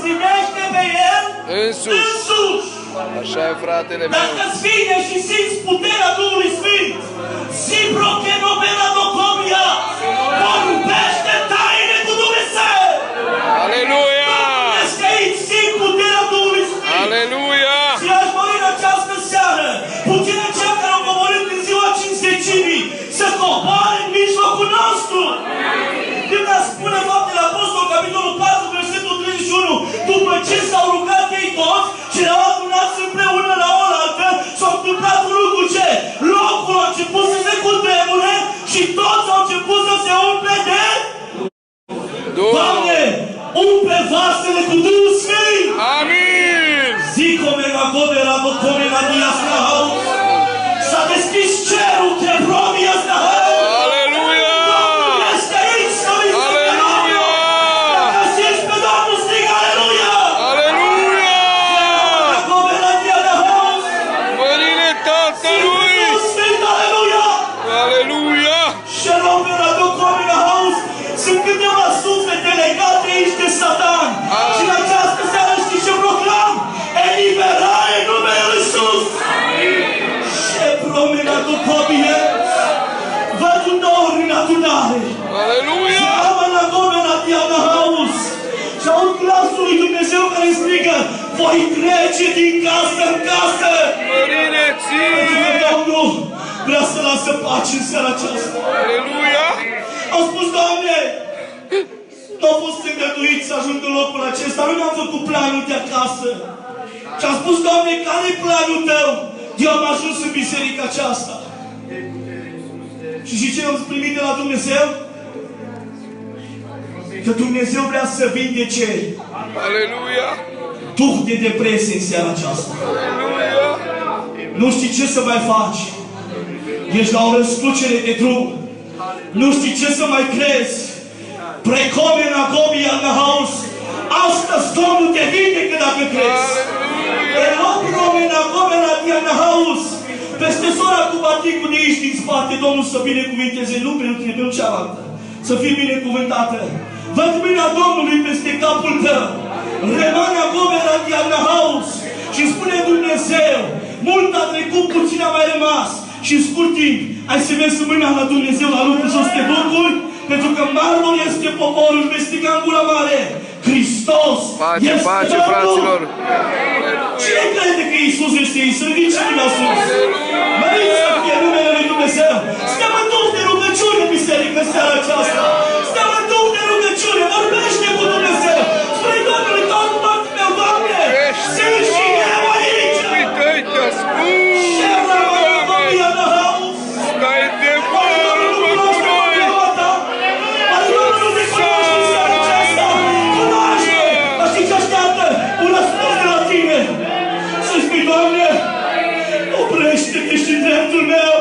ținește pe El însuși. Așa e, fratele meu. Dacă-ți vine și simți puterea Duhului Sfânt, zi prochenovela docomia, vorbește taine cu Dumnezeu. Aleluia! Că aici simt puterea Duhului Sfânt. Aleluia! Și aș mări în această seară, puțin cea care au coborât în ziua Cinzecimii, să coboare în mijlocul nostru. Când ne spune Faptele Apostolului, capitolul 4, versetul 31, după ce s-au rugat ei toți și erau adunați împreună la oaltă, s-a întâmplat un lucru ce? Locul a început să se cutremure și toți au început să se umple de Doamne, umple vasele cu Duhul Sfânt! Amin! Zicome la covera, docome la diasnahaus, s-a deschis cerul, Hebronii asnahaus! Aleluia! Domnul este aici, slăviți să fie Domnul! Dacă simți pe Domnul, strigă Aleluia! Aleluia! La covera diasnahaus, Mărire Tatălui! Duhul Sfânt, Aleluia! Aleluia! Și rovera, docome la haus, sunt câteva suflete legate aici de Satan. Și în această seară știi ce proclam? Eliberare în numele Lui Iisus! Și promena docomie, văd un nor în adunare. Aleluia! Și am la gomena Diana Haus. Și aud glasul lui Dumnezeu care strigă, voi trece din casă în casă. Mărire Pentru că ție! Domnul vrea să lasă pace în seara aceasta. Aleluia! Au spus, Doamne, nu au fost îngăduit să ajung în locul acesta, nu mi-am făcut planul de acasă. Și am spus, Doamne, care-i planul Tău? Eu am ajuns în biserica aceasta. Și ce am primit de la Dumnezeu? Că Dumnezeu vrea să vindece Aleluia! duh de depresie în seara aceasta. Aleluia! Nu știi ce să mai faci. Ești la o răscrucere de drum. Nu știi ce să mai crezi. Precomena gomia în haus. Astăzi Domnul te vindecă dacă crezi. Elopromena gomena în haus. Peste sora cu baticul de aici din spate, Domnul să binecuvinteze numele lui Dumnezeu cealaltă. Să fii binecuvântată. Văd mâna Domnului peste capul tău. Remana gomena în haus. Și spune Dumnezeu, mult a trecut, puțin a mai rămas. Și în scurt timp, ai să vezi mâna la Dumnezeu la lucru să te bucuri, pentru că marmur este poporul, vei striga în gura mare. Hristos Pace, este pace, Domnul! fraților! Cine crede că Iisus este Iisus? Să ridice mâna sus! Mărit să fie numele lui Dumnezeu! Stăm în duh de rugăciune, biserică, în seara aceasta! Stăm în duh de rugăciune! Vorbește cu Dumnezeu! Spune Domnului, Domnul meu, Doamne! Sunt și eu aici! Uite-i te-a spus! Stai de vorbă cu noi! Oprește-te și în dreptul meu!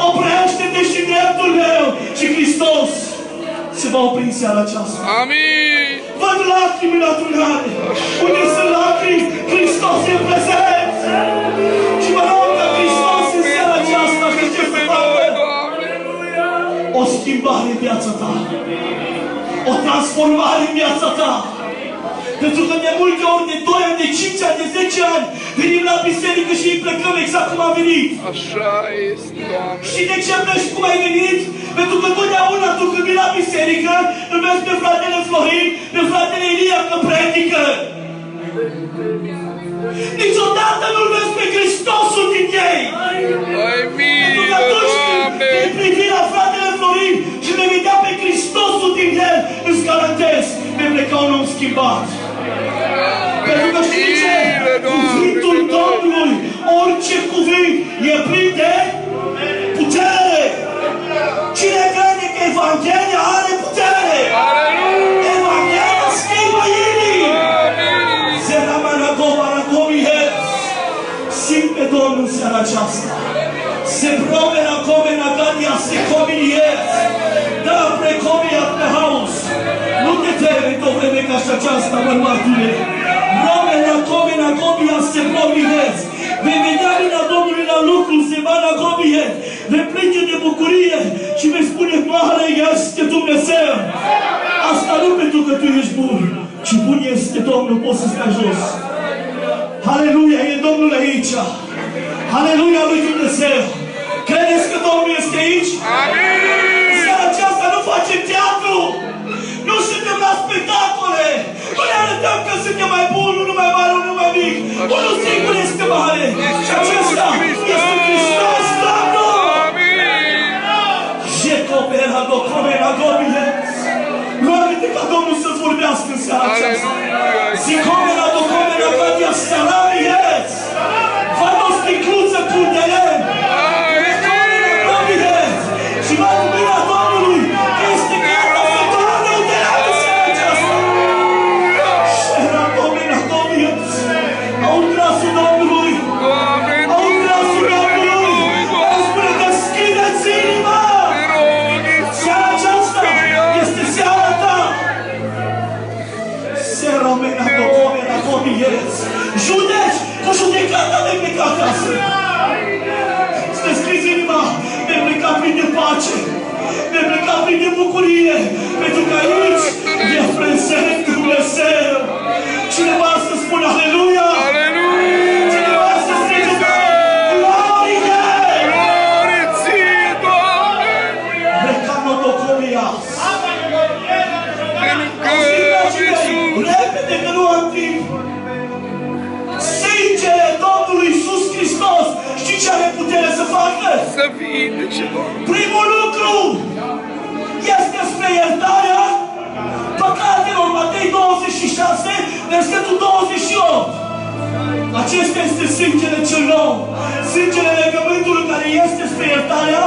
Oprește-te și în dreptul meu! Și Hristos se va opri în seara aceasta. Amin! Văd lacrimi în adunare! Unde sunt lacrimi, Hristos e prezent! Și mă rog ca Hristos în seara aceasta să să facă o schimbare în viața ta! O transformare în viața ta! Pentru că de multe ori, de 2 ani, de 5 ani, de 10 ani, venim la biserică și îi plecăm exact cum am venit. Așa este, Doamne. Și de ce pleci cum ai venit? Pentru că totdeauna tu când vii la biserică, îl vezi pe fratele Florin, pe fratele Ilia că predică. Niciodată nu-l vezi pe Hristosul din ei. Ai Pentru că milă, atunci Doamne. când vei privi la fratele Florin și vei vedea pe Hristosul din el, îți garantez, vei pleca un om schimbat. Pentru că știi ce? Cuvântul Domnului, orice cuvânt, e plin de putere. Cine crede că Evanghelia are putere? Aleluia! Evanghelia schimbă inimi! Simt pe Domnul în seara aceasta. Se provera comena gadia se cominiez. Da, precomia pe haus. Nu te teme de o vreme ca și aceasta, bărbatule. Romena comena gobia se prominez. Vei vedea mâna Domnului la lucru, se va la gobie. Vei plânge de bucurie și vei spune, mare este Dumnezeu. Asta nu pentru că tu ești bun, Ce bun este Domnul, poți să stai jos. Aleluia, e Domnul aici. Aleluia lui Dumnezeu. Credeți că Domnul este aici? Amin! Seara aceasta nu facem teatru. Nu suntem la spectacole. Nu ne arătăm că suntem mai buni, unul mai mare, unul mai mic. Unul singur este mare. Și acesta este Hristos, Domnul. Amin! Jecopera, docomera, gomile. Roagă-te ca Domnul să-ți vorbească în seara aceasta. Zicomera, docomera, gadia, salamies. Fă-i o sticluță cu lemn. Și va lumina Domnului, că este gata să toarnă uderată seara aceasta. Șera Domnina Domnului, aud glasul Domnului, aud glasul Domnului, îmi spune, deschideți inima. Seara aceasta este seara ta. Sera mea, Domnina Domnului, judeci cu judecata de pleca acasă. Să deschizi inima. Ne pleca plin de pace, ne pleca plin de bucurie, pentru că aici e prezent Dumnezeu. Cineva să spună aleluia! Aleluia! Cineva să strige glorie! Glorie ție, Doamne! Recanotocomia! Te rugăm, Iisus! Repede că nu am timp! Sângele Domnului Iisus Hristos! Știi ce are putere să facă? Să vindece, Doamne! Primul lucru este spre iertarea păcatelor. Matei 26, versetul 28. Acesta este sângele cel nou. Sângele legământului care este spre iertarea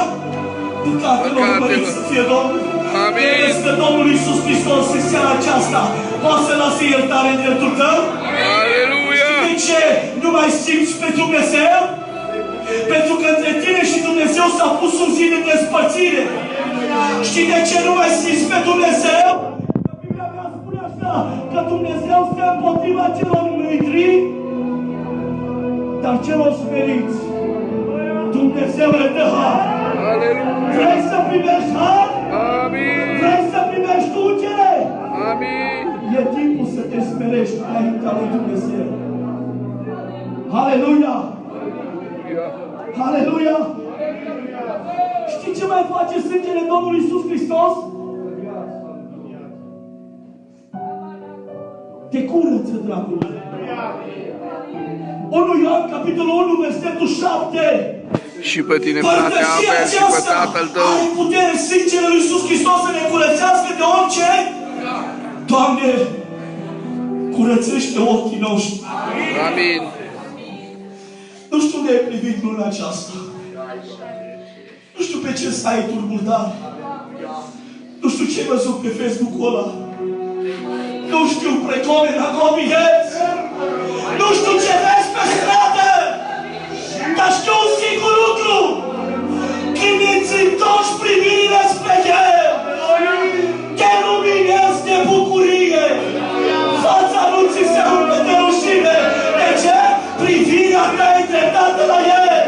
păcatelor. Mărit să fie Domnul. Amin. Credeți că Domnul Iisus Hristos în seara aceasta poate să lase iertare în dreptul tău? Aleluia! De ce nu mai simți pe Dumnezeu? Pentru că între tine și Dumnezeu s-a pus un zid de despărțire. Știi de ce nu mai simți pe Dumnezeu? Că Biblia mea spune așa, că Dumnezeu stă împotriva celor mândri, dar celor smeriți Dumnezeu le dă har. Aleluia! Vrei să primești har? Amin! Vrei să primești ungere? Amin! E timpul să te smerești înaintea lui Dumnezeu. Aleluia! Aleluia! Știi ce mai face sângele Domnului Iisus Hristos? Te curăță, dragul. 1 Ioan, capitolul 1, versetul 7. Și pe tine, frate Abel, și pe tatăl tău. Are putere sângele lui Iisus Hristos să ne curățească de orice. Doamne, curățește ochii noștri. Amin. Nu știu unde ai privit luna aceasta. Nu știu pe ce site-uri murdare. Nu știu ce ai văzut pe Facebook-ul ăla. Nu știu precomena copieți. Nu știu ce vezi pe stradă. Dar știu un singur lucru. Când îți întorci privirile spre El, te luminezi de bucurie. Fața nu ți se umple de rușine. De ce? Privirea ta e îndreptată la El.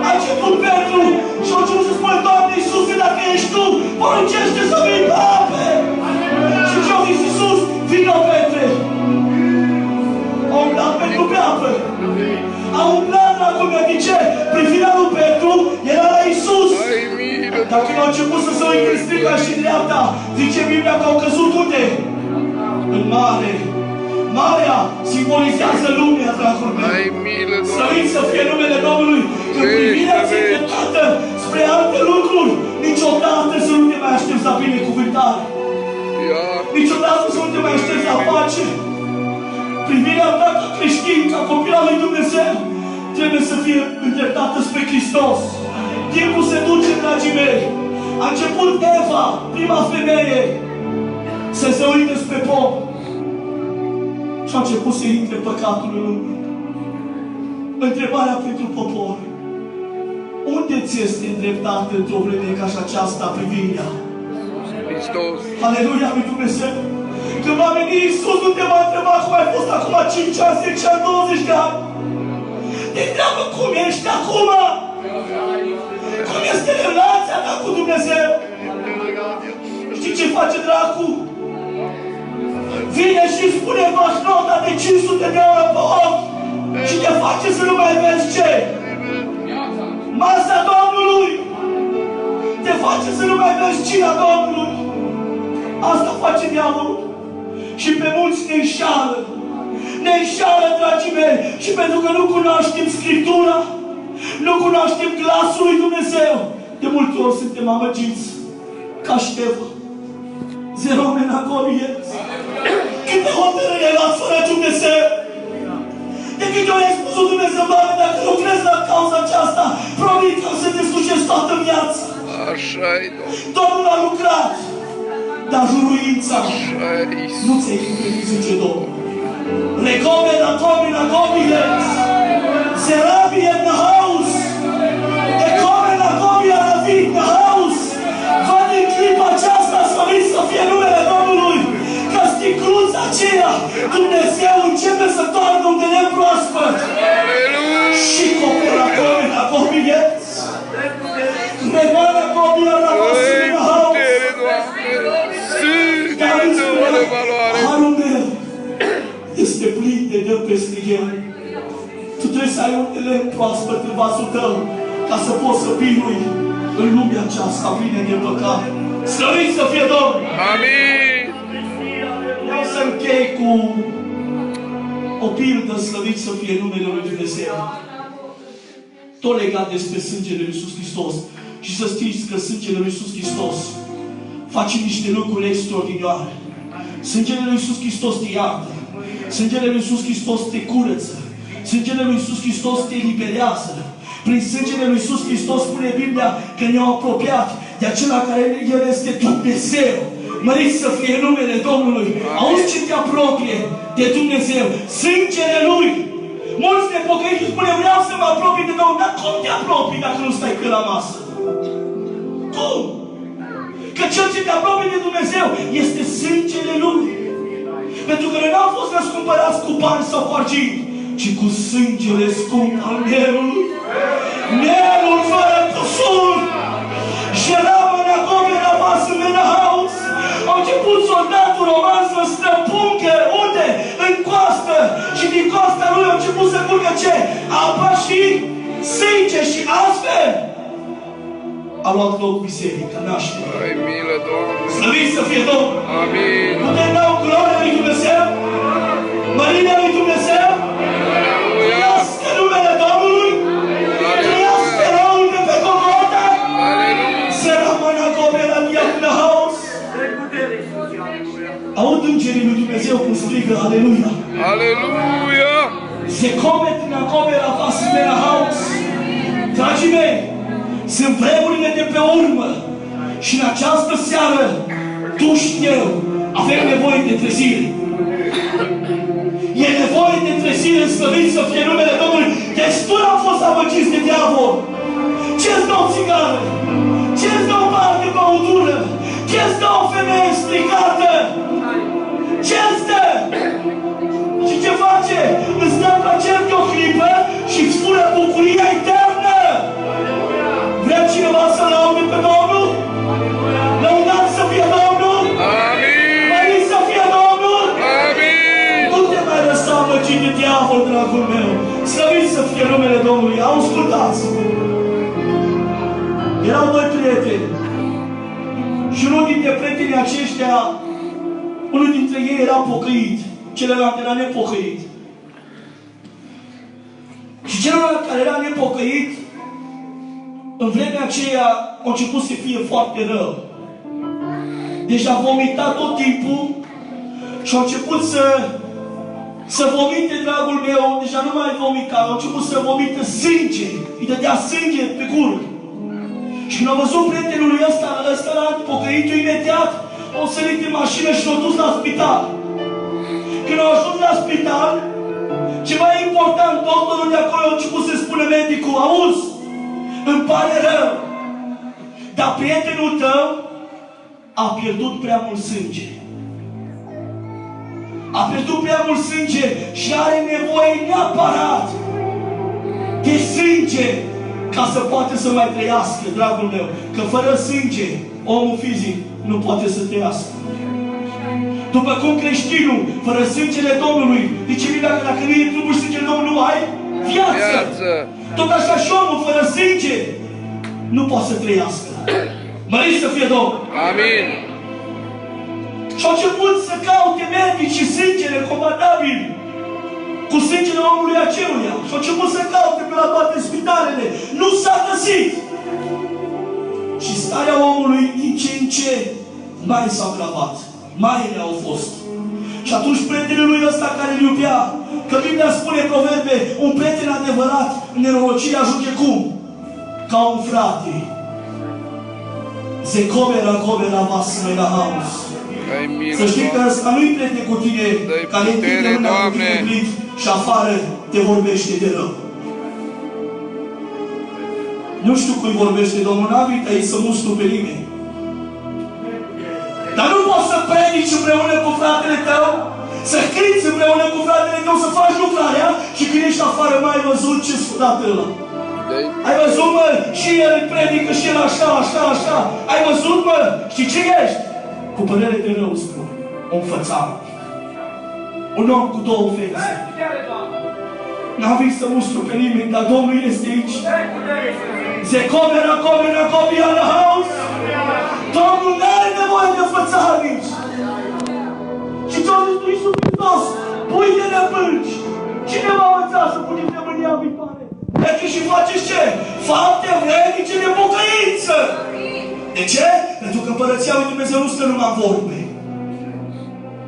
A început Petru și a început să spune, Doamne Iisuse, dacă ești Tu, poruncește să vii pe ape. Și ce-a zis Iisus? Vino, Petre. A umblat Petru pe apă. A umblat la cum de ce? Privirea lui Petru era la Iisus. Dar când a început să se uite în stânga și în dreapta, zice Biblia că au căzut unde? În mare. Marea simbolizează lumea, dragul meu. Slăvit să fie numele Domnului. Când privirea ți-e îndreptată spre alte lucruri, niciodată să nu te mai aștepți la binecuvântare. Niciodată să nu te mai aștepți la pace. Privirea ta ca creștin, ca copil al lui Dumnezeu, trebuie să fie îndreptată spre Hristos. Timpul se duce, dragii mei. A început Eva, prima femeie, să se uite spre pom. Și a început să intre păcatul în lume. Întrebarea pentru popor. Unde ți este îndreptată într-o vreme ca și aceasta privirea? Hristos. Aleluia lui Dumnezeu! Când va veni Iisus, nu te va întreba cum ai fost acum 5 ani, 10 ani, 20 de ani. Te întreabă cum ești acum. Cum este relația ta cu Dumnezeu? Știi ce face dracu? vine și îți pune bancnota de 500 de euro pe ochi și te face să nu mai vezi ce? Masa Domnului! Te face să nu mai vezi cina Domnului! Asta face diavolul. Și pe mulți ne înșală. Ne înșală, dragii mei, și pentru că nu cunoaștem Scriptura, nu cunoaștem glasul lui Dumnezeu, de multe ori suntem amăgiți, ca Ștefan. Zero menagonie. Câte hotărâri ai luat fără Dumnezeu? De câte ori ai spus Dumnezeu, Doamne, dacă lucrezi la cauza aceasta, promit că o să te slujești toată viața. Așa-i, Domnul a lucrat, dar juruința nu ți-ai împlinit, zice Domnul. Recome la comina comiles, se rabie in the house, e come la comia la vii in the house. Văd în clipa aceasta, slăvit să fie numele Domnului, că sticluța aceea, Dumnezeu începe să toarnă unde e proaspăt. Și copia la comina comiles, regala comia la vasina house. Harul meu este plin de dă peste el. Tu trebuie să ai un lemn proaspăt în vasul tău ca să poți să birui în lumea aceasta plină de păcat. Slăvit să fie Domnul! Amin! Vreau să închei cu o pildă, slăvit să fie numele lui Dumnezeu. Tot legat despre sângele lui Iisus Hristos. Și să știți că sângele lui Iisus Hristos face niște lucruri extraordinare. Sângele lui Iisus Hristos te iartă. Sângele lui Iisus Hristos te curăță. Sângele lui Iisus Hristos te eliberează. Prin sângele lui Iisus Hristos spune Biblia că ne-au apropiat de acela care El este Dumnezeu. Măriți să fie numele Domnului. Auzi ce te apropie de Dumnezeu. Sângele Lui. Mulți nepocăiți spune, vreau să mă apropii de Domnul. Dar cum te apropii dacă nu stai pe la masă? Cum? Că cel ce te apropie de Dumnezeu este sângele Lui. Pentru că noi n-am fost răscumpărați cu bani sau cu argint, ci cu sângele scump al Mielului. Mielul fără cusur. Și eram în acome la masă în haus. Au început soldatul roman să străpunche. Unde? În coastă. Și din coasta lui au început să curgă ce? Apa și sânge. Și astfel a luat loc biserica, naștere. Ai milă, Domnule! Slăvit să fie Domnul! Amin! Putem da o glorie lui Dumnezeu? Mărimea lui Dumnezeu? Trăiască numele Domnului! Trăiască răul de pe Golgota! Se rămână acopere la mia în haus! Aud îngerii lui Dumnezeu cum strigă, Aleluia! Aleluia! Se comet în acopere la față de la haus! Dragii mei, sunt vremurile de pe urmă și în această seară tu și eu avem nevoie de trezire. E nevoie de trezire, slăvit să fie numele Domnului. Destul am fost amăgiți de diavol. Ce-ți dă o țigară? Ce-ți dă o bar de băutură? Ce-ți dă o femeie stricată? Ce-ți dă? Și ce face? Îți dă plăceri de o clipă și îți spune bucuria eternă. Vrea cineva să laude pe Domnul? Lăudați să fie Domnul! Amin! Măriți să fie Domnul! Amin! Nu te mai lăsa amăgit de diavol, dragul meu! Slăviți să fie numele Domnului! Ascultați! Erau doi prieteni. Și unul dintre prietenii aceștia, unul dintre ei era pocăit. Celălalt era nepocăit. Și celălalt care era nepocăit, în vremea aceea a început să fie foarte rău. Deci a vomitat tot timpul și a început să vomite, dragul meu, deja nu mai vomita, a început să vomite sânge, îi dădea sânge pe gură. Și când a văzut prietenul lui ăsta pocăitul, imediat a sărit în mașină și l-a dus la spital. Când a ajuns la spital, ceva important, doctorul de acolo a început să spună medicul, auzi, îmi pare rău, dar prietenul tău a pierdut prea mult sânge. A pierdut prea mult sânge și are nevoie neapărat de sânge ca să poate să mai trăiască, dragul meu. Că fără sânge, omul fizic nu poate să trăiască. După cum creștinul, fără sângele Domnului, zice Biblia că dacă nu e trupul și sângele Domnului, nu ai viață. Tot așa și omul fără sânge nu poate să trăiască. Mărit să fie Domnul. Amin. Și au început să caute medici și sângele compatibil cu sângele omului aceluia. Și au început să caute pe la toate spitalele. Nu s-a găsit. Și starea omului din ce în ce mai s-a agravat. Mai ele au fost. Și atunci prietenul lui ăsta care îl iubea, că Biblia spune Proverbe, un prieten adevărat în nenorocire ajunge cum? Ca un frate. Zecovera vasă la haus. Să știi că ăsta nu-i prieten cu tine, care întinde mâna cu tine plin și afară te vorbește de rău. Nu știu cui vorbește Domnul, n-a venit aici să mustru pe nimeni. Dar nu poți să predici împreună cu fratele tău, să cânti împreună cu fratele tău, să faci lucrarea și când ești afară, mai ai văzut ce scudat ăla. Ai văzut, mă, și el predică și el așa. Ai văzut, mă, știi ce ești? Cu părere de rău spun, un fățar. Un om cu două fețe. N-am venit să mustru pe nimeni, dar Domnul este aici. Zecovera la haus. Domnul n-are nevoie de fățarnici. Și ce-a zis lui Iisus Hristos? Pui-te de bânci. Cine v-a învățat să puneți de mânia viitoare? Deci și faceți ce? Fapte vrednice de pocăință. De ce? Pentru că Împărăția lui Dumnezeu nu stă numai în vorbe,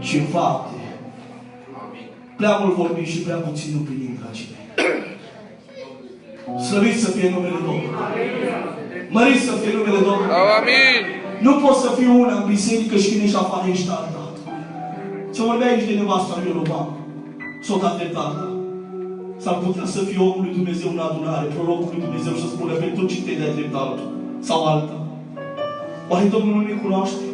ci în fapte. Prea mult vorbim și prea puțin împlinim, dragii mei. Slăvit să fie numele Domnului. Mărit să fie numele Domnului. Amin. Nu poți să fii una în biserică și când ești afară ești alta. Se vorbea aici de nevasta lui Ieroboam. S-o dat de tata. S-ar putea să fie omul lui Dumnezeu în adunare, prorocul lui Dumnezeu și să spună pentru ce te dai drept altul sau alta. Oare Domnul nu ne cunoaște?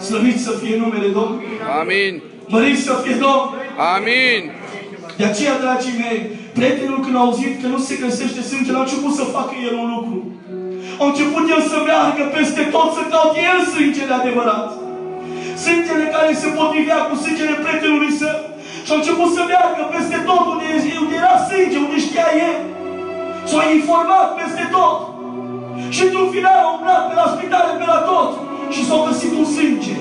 Slăvit să fie numele Domnului. Amin. Mărit să fie Domnul. Amin. De aceea, dragii mei, prietenul când a auzit că nu se găsește sângele, a început să facă el un lucru. A început el să meargă peste tot, să caute el sângele adevărat. Sângele care se potrivea cu sângele prietenului său. Și a început să meargă peste tot unde era sânge, unde știa el. S-a informat peste tot. Și într-un final a umblat pe la spitale, pe la tot. Și s-a găsit un sânge.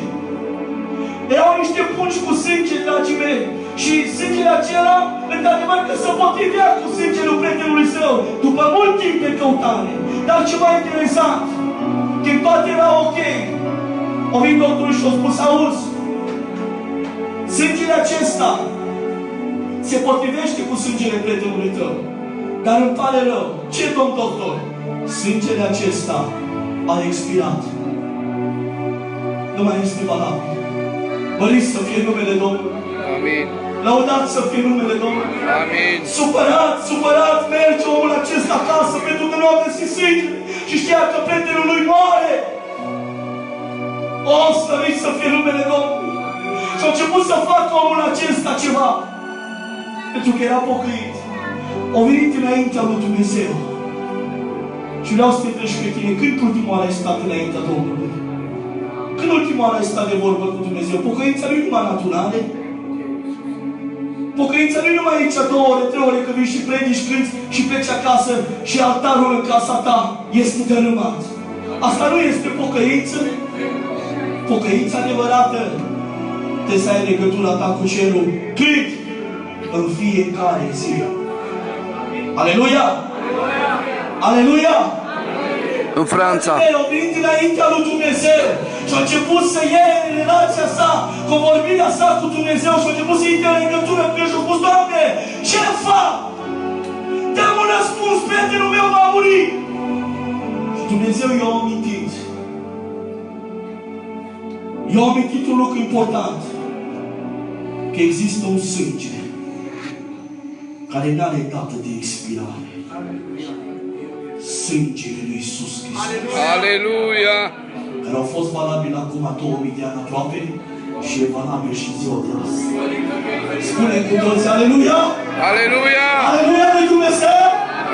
Erau niște pungi cu sânge, dragii mei. Și sângele acela, într-adevăr că se potrivea cu sângele prietenului său, după mult timp de căutare. Dar ceva interesant, când toate era ok, o venit doctorul și a spus, auzi, sângele acesta se potrivește cu sângele prietenului tău. Dar îmi pare rău. Ce, domn doctor? Sângele acesta a expirat. Nu mai este valabil. Mărit să fie numele Domnului. Amin. Lăudat să fie numele Domnului. Amin. Supărat merge omul acesta acasă pentru că nu a găsit sânge și știa că prietenul lui moare. O, slăvit să fie numele Domnului. Și a început să facă omul acesta ceva. Pentru că era pocăit. O venit înaintea lui Dumnezeu. Și vreau să te treci pe tine. Când ultima oară ai stat înaintea Domnului? Când ultima oară ai stat de vorbă cu Dumnezeu? Pocăința nu e numai naturale. Pocăința nu e numai aici 2 ore, 3 ore, că vii și predici, cânti și pleci acasă și altarul în casa ta este dărâmat. Asta nu este pocăință. Pocăința adevărată trebuie să ai legătura ta cu cerul. Când? În fiecare zi. Aleluia! Aleluia! În Franța. Au venit înaintea lui Dumnezeu și a început să iei relația sa, convorbirea sa cu Dumnezeu și a început să intre în legătură cu el și a spus, Doamne, ce fac? Te-am un răspuns, prietenul meu va muri. Și Dumnezeu i-a amintit. I-a amintit un lucru important. Că există un sânge care n-are dată de expirare. Sângele lui Iisus Hristos. Aleluia! Care au fost valabil acum 2000 de ani aproape și e valabil și ziua de azi. Spune cu toți, aleluia! Aleluia! Aleluia lui Dumnezeu!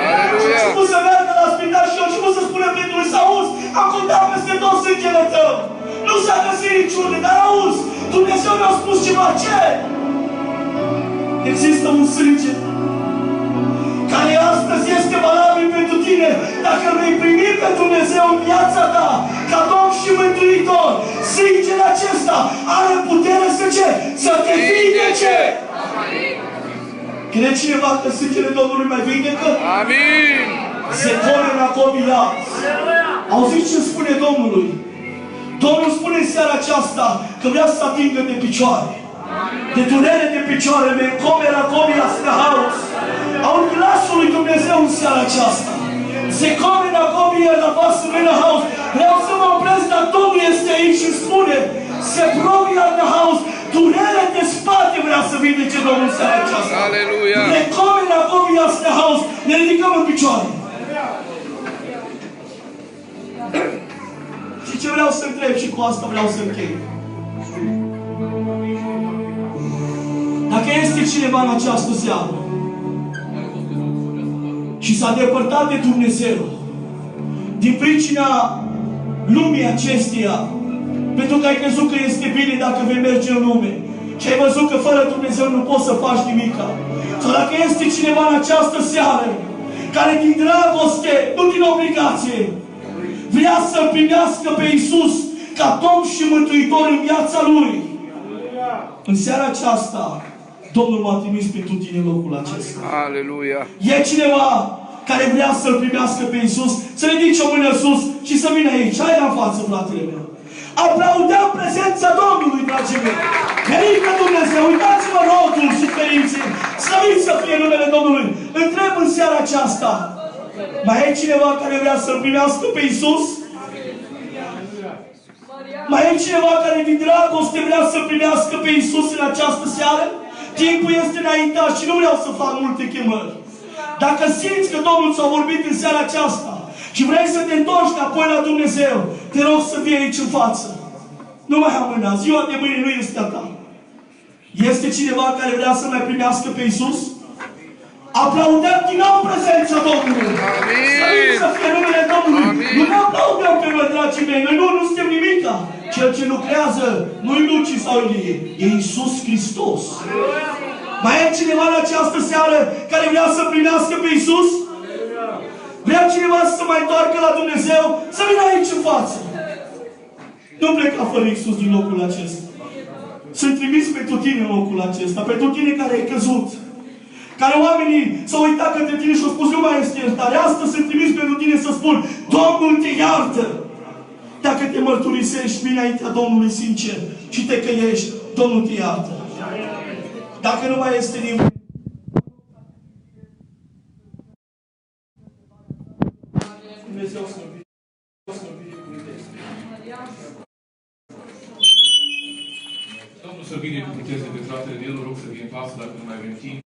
Aleluia! Și a început să meargă la spital și a început să spună prietenului, să auzi, am contat peste tot sângele tău. Nu s-a găsit niciunde, dar auzi, Dumnezeu mi-a spus ceva, ce? Există un sânge care astăzi este valabil pentru tine. Dacă îl vei primi pe Dumnezeu în viața ta, ca Domn și Mântuitor, sângele acesta are putere să ce? Să te vindece! Crede cineva că sângele Domnului mai vindecă? Amin! Se pune în acobila. Auziți ce spune Domnului? Domnul spune în seara aceasta că vrea să atingă de picioare. De durere de picioare, me comera cobila haus. Aud glasul lui Dumnezeu în seara aceasta. Se comera cobila la vasă mena haus. Vreau să mă opresc, dar Domnul este aici și spune: se provia în haus. Durere de spate vrea să vindece Domnul în seara aceasta. Aleluia! Me comera cobila haus. Ne ridicăm în picioare. Și ce vreau să întreb și cu asta vreau să închei. Dacă este cineva în această seară și s-a depărtat de Dumnezeu din pricina lumii acesteia, pentru că ai crezut că este bine dacă vei merge în lume și ai văzut că fără Dumnezeu nu poți să faci nimica, sau dacă este cineva în această seară care din dragoste, nu din obligație, vrea să-L primească pe Iisus ca Domn și Mântuitor în viața Lui, în seara aceasta Domnul m-a trimis pentru tine în locul acesta. Aleluia! E cineva care vrea să-L primească pe Iisus? Să ridice o mână sus și să vină aici. Hai la față, fratele meu. Aplaudăm prezența Domnului, dragii mei. Ferică Dumnezeu, uitați-vă rodul și ferinții. Slăvit să fie numele Domnului. Întreb în seara aceasta: mai e cineva care vrea să-L primească pe Iisus? Mai e cineva care din dragoste vrea să-L primească pe Iisus în această seară? Timpul este înaintat și nu vreau să fac multe chemări. Dacă simți că Domnul ți-a vorbit în seara aceasta și vrei să te întorci înapoi la Dumnezeu, te rog să vii aici în față. Nu mai amâna, ziua de mâine nu este a ta. Este cineva care vrea să mai primească pe Iisus? Aplaudăm din nou prezența Domnului. Amin. Să fie numele Domnului. Amin. Nu ne aplaudăm pe noi, dragii mei. Noi nu suntem nimica. Cel ce lucrează nu-i Luci sau Ilie. E Iisus Hristos. Mai e cineva în această seară care vrea să primească pe Iisus? Vrea cineva să se mai întoarcă la Dumnezeu? Să vină aici în față. Nu pleca fără Iisus din locul acesta. Sunt trimis pentru tine în locul acesta. Pentru tine care ai căzut. Care oamenii s-au uitat către tine și au spus: nu mai este iertare. Astăzi sunt trimis pentru tine să spun: Domnul te iartă. Dacă te mărturisești, vine înaintea Domnului sincer și te căiești, Domnul te iartă. Dacă nu mai este nimeni, Dumnezeu să Domnul să binecuvânteze pe fratele el, rog să fie în față dacă nu mai avem timp.